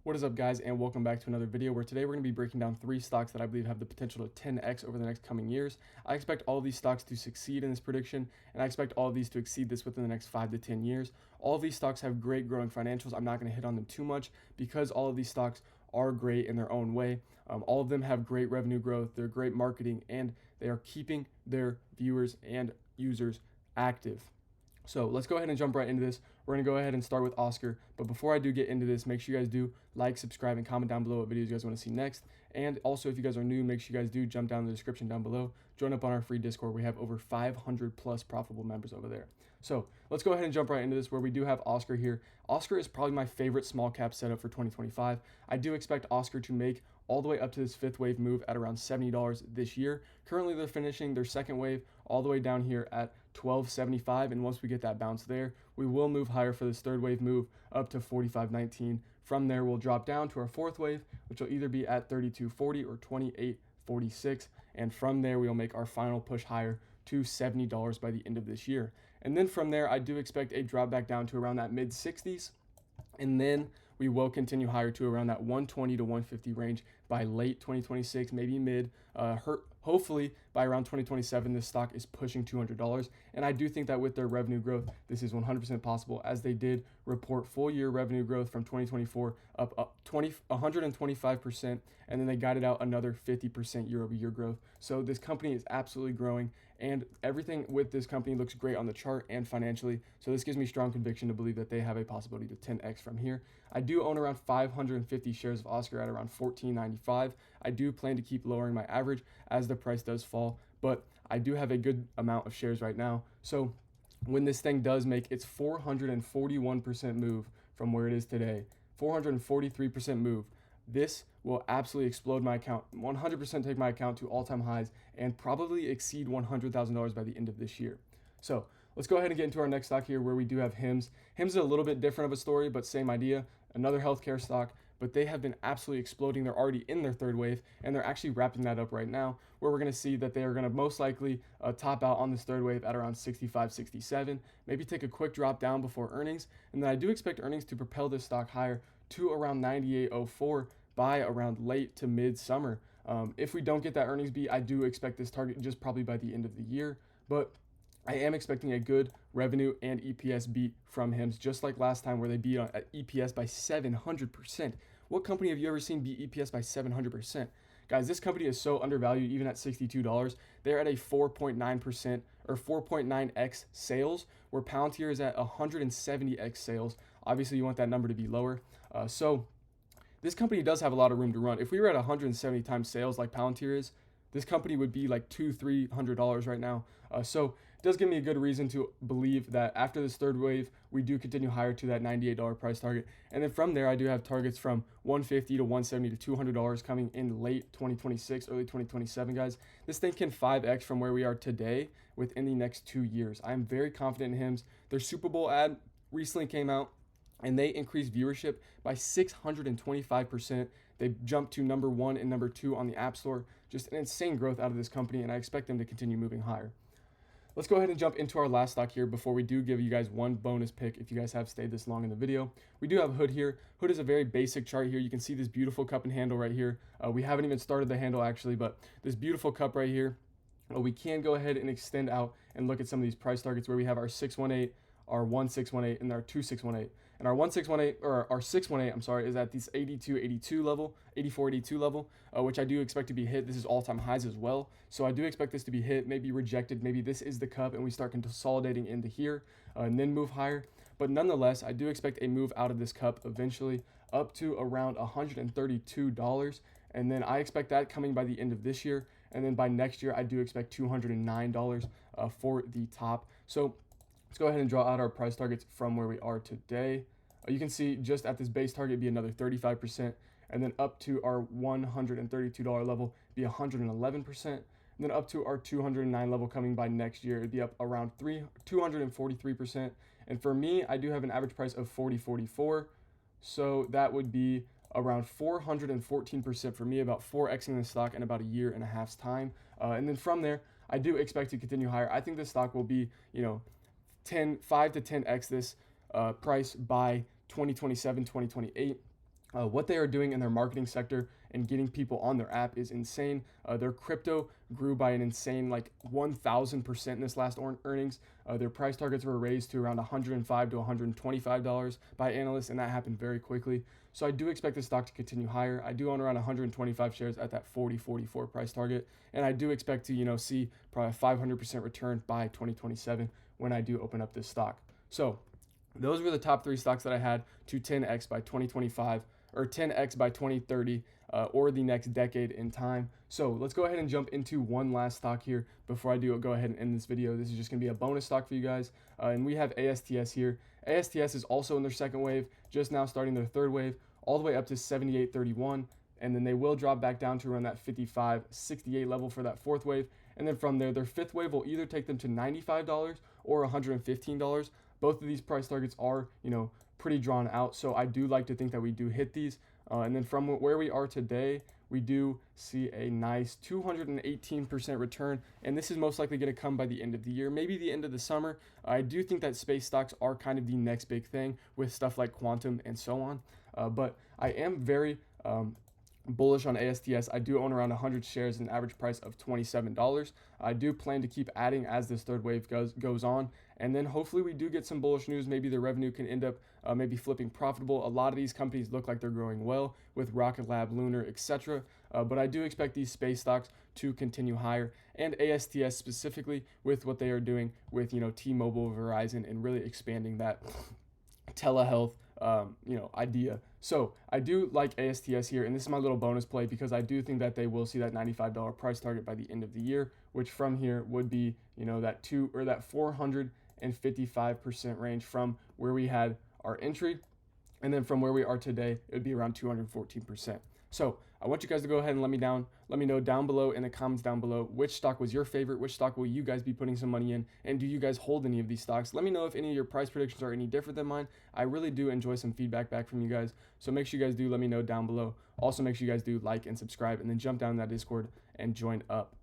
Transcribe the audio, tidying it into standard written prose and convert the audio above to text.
What is up, guys, and welcome back to another video where today we're going to be breaking down 3 stocks that I believe have the potential to 10x over the next coming years. I expect all of these stocks to succeed in this prediction, and I expect all of these to exceed this within the next 5 to 10 years. All of these stocks have great growing financials. I'm not going to hit on them too much because all of these stocks are great in their own way. All of them have great revenue growth, they're great marketing, and they are keeping their viewers and users active. So let's go ahead and jump right into this. We're going to go ahead and start with Oscar. But before I do get into this, make sure you guys do like, subscribe, and comment down below what videos you guys want to see next. And also, if you guys are new, make sure you guys do jump down in the description down below. Join up on our free Discord. We have over 500 plus profitable members over there. So let's go ahead and jump right into this where we do have Oscar here. Oscar is probably my favorite small cap setup for 2025. I do expect Oscar to make all the way up to this fifth wave move at around $70 this year. Currently, they're finishing their second wave all the way down here at $12.75, and once we get that bounce there, we will move higher for this third wave move up to $45.19. From there, we'll drop down to our fourth wave, which will either be at $32.40 or $28.46, and from there, we'll make our final push higher to $70 by the end of this year. And then from there, I do expect a drop back down to around that mid 60s, and then we will continue higher to around that 120 to 150 range by late 2026, maybe mid. Hopefully by around 2027, this stock is pushing $200. And I do think that with their revenue growth, this is 100% possible, as they did report full year revenue growth from 2024 up 125%, and then they guided out another 50% year over year growth. So this company is absolutely growing, and everything with this company looks great on the chart and financially. So this gives me strong conviction to believe that they have a possibility to 10x from here. I do own around 550 shares of Oscar at around $14.95. I do plan to keep lowering my average as the price does fall, but I do have a good amount of shares right now. So when this thing does make its 441% move from where it is today, 443% move, this will absolutely explode my account, 100% take my account to all-time highs, and probably exceed $100,000 by the end of this year. So let's go ahead and get into our next stock here, where we do have Hims. Hims is a little bit different of a story, but same idea. Another healthcare stock, but they have been absolutely exploding. They're already in their third wave, and they're actually wrapping that up right now, where we're going to see that they are going to most likely top out on this third wave at around 65, 67, maybe take a quick drop down before earnings. And then I do expect earnings to propel this stock higher to around 98.04 by around late to mid-summer. If we don't get that earnings beat, I do expect this target just probably by the end of the year, but I am expecting a good revenue and EPS beat from Hims, just like last time where they beat on EPS by 700%. What company have you ever seen beat EPS by 700%? Guys, this company is so undervalued even at $62. They're at a 4.9% or 4.9x sales, where Palantir is at 170x sales. Obviously, you want that number to be lower. So this company does have a lot of room to run. If we were at 170 times sales like Palantir is, this company would be like $200-300 right now. So it does give me a good reason to believe that after this third wave, we do continue higher to that $98 price target. And then from there, I do have targets from $150 to $170 to $200 coming in late 2026, early 2027, guys. This thing can 5x from where we are today within the next 2 years. I am very confident in Hims. Their Super Bowl ad recently came out, and they increased viewership by 625%. They jumped to number 1 and number 2 on the App Store. Just an insane growth out of this company, and I expect them to continue moving higher. Let's go ahead and jump into our last stock here before we do give you guys one bonus pick if you guys have stayed this long in the video. We do have Hood here. Hood is a very basic chart here. You can see this beautiful cup and handle right here. We haven't even started the handle actually, but this beautiful cup right here. We can go ahead and extend out and look at some of these price targets where we have our 618, our 1618, and our 2618. And our 1618, or our 618, I'm sorry, is at this 82 level, 84.82 level, which I do expect to be hit. This is all-time highs as well. So I do expect this to be hit, maybe rejected. Maybe this is the cup and we start consolidating into here and then move higher. But nonetheless, I do expect a move out of this cup eventually up to around $132. And then I expect that coming by the end of this year. And then by next year, I do expect $209 for the top. So let's go ahead and draw out our price targets from where we are today. You can see just at this base target be another 35%, and then up to our $132 level be 111%, and then up to our 209 level coming by next year, it'd be up around 243%. And for me, I do have an average price of 40.44, so that would be around 414% for me, about 4xing the stock in about a year and a half's time. And then from there, I do expect to continue higher. I think this stock will be, 5 to 10x this price by 2027, 2028. What they are doing in their marketing sector and getting people on their app is insane. Their crypto grew by an insane like 1,000% in this last earnings. Their price targets were raised to around $105 to $125 by analysts, and that happened very quickly. So I do expect the stock to continue higher. I do own around 125 shares at that 40.44 price target, and I do expect to see probably a 500% return by 2027 when I do open up this stock. So those were the top 3 stocks that I had to 10x by 2025 or 10x by 2030 or the next decade in time. So let's go ahead and jump into one last stock here before I do go ahead and end this video. This is just going to be a bonus stock for you guys. And we have ASTS here. ASTS is also in their second wave, just now starting their third wave, all the way up to 78.31. And then they will drop back down to around that 55.68 level for that fourth wave. And then from there, their fifth wave will either take them to $95 or $115. Both of these price targets are, pretty drawn out. So I do like to think that we do hit these. And then from where we are today, we do see a nice 218% return. And this is most likely going to come by the end of the year, maybe the end of the summer. I do think that space stocks are kind of the next big thing with stuff like quantum and so on. But I am very bullish on ASTS. I do own around 100 shares at an average price of $27. I do plan to keep adding as this third wave goes on, and then hopefully we do get some bullish news. Maybe their revenue can end up maybe flipping profitable. A lot of these companies look like they're growing well with Rocket Lab, Lunar, etc. But I do expect these space stocks to continue higher, and ASTS specifically with what they are doing with T-Mobile, Verizon, and really expanding that telehealth idea. So I do like ASTS here, and this is my little bonus play because I do think that they will see that $95 price target by the end of the year, which from here would be that 455% range from where we had our entry, and then from where we are today, it would be around 214%. So I want you guys to go ahead and let me know down below in the comments down below which stock was your favorite, which stock will you guys be putting some money in, and do you guys hold any of these stocks? Let me know if any of your price predictions are any different than mine. I really do enjoy some feedback back from you guys, so make sure you guys do let me know down below. Also make sure you guys do like and subscribe, and then jump down in that Discord and join up.